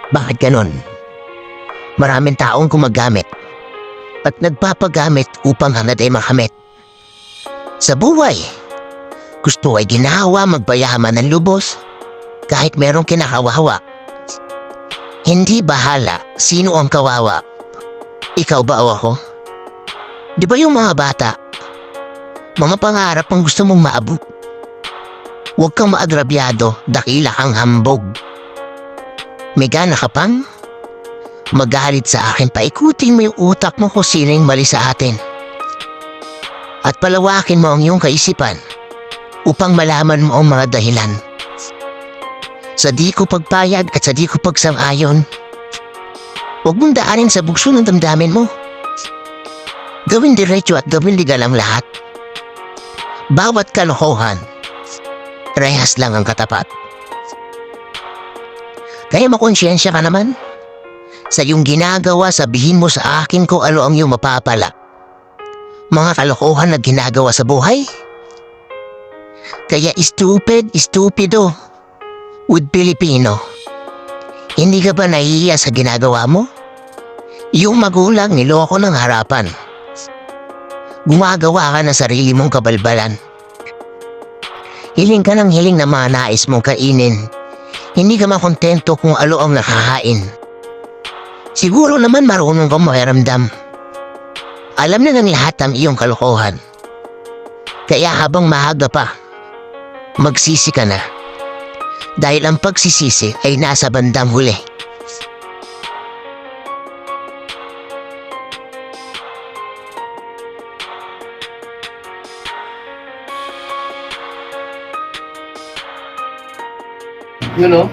Bakit ganon? Maraming taong gumagamit at nagpapagamit upang hanad ay makamit. Sa buhay, gusto ay ginawa magpayaman ng lubos kahit merong kinakawawa. Hindi bahala sino ang kawawa. Ikaw ba o ako? Di ba yung mga bata, mga pangarap ang gusto mong maabot? Huwag kang maagrabyado, dakila kang hambog. May gana ka pang magalit sa akin, paikutin mo yung utak mo kung sino yung mali sa atin. At palawakin mo ang iyong kaisipan upang malaman mo ang mga dahilan. Sa di ko pagpayag at sa di ko pagsang-ayon, huwag mong daanin sa bugso ng damdamin mo. Gawin diretso at gawin legal ang lahat. Bawat kalokohan, rehas lang ang katapat. Kaya makonsensya ka naman. Sa iyong ginagawa, sabihin mo sa akin kung ano ang iyong mapapala. Mga kalokohan na ginagawa sa buhay. Kaya stupido with Pilipino. Hindi ka ba nahihiya sa ginagawa mo? Yung magulang niloko ng harapan. Gumagawa ka ng sarili mong kabalbalan. Hiling ka ng hiling na mga nais mong kainin. Hindi ka makontento kung ano ang nakahain. Siguro naman marunong kang makiramdam. Alam na ng lahat ang iyong kalokohan. Kaya habang maaga pa, magsisi ka na. Dahil ang pagsisisi ay nasa bandang huli. You know?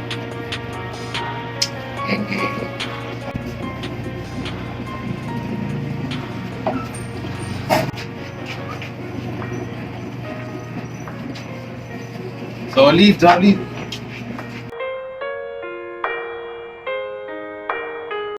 Solid.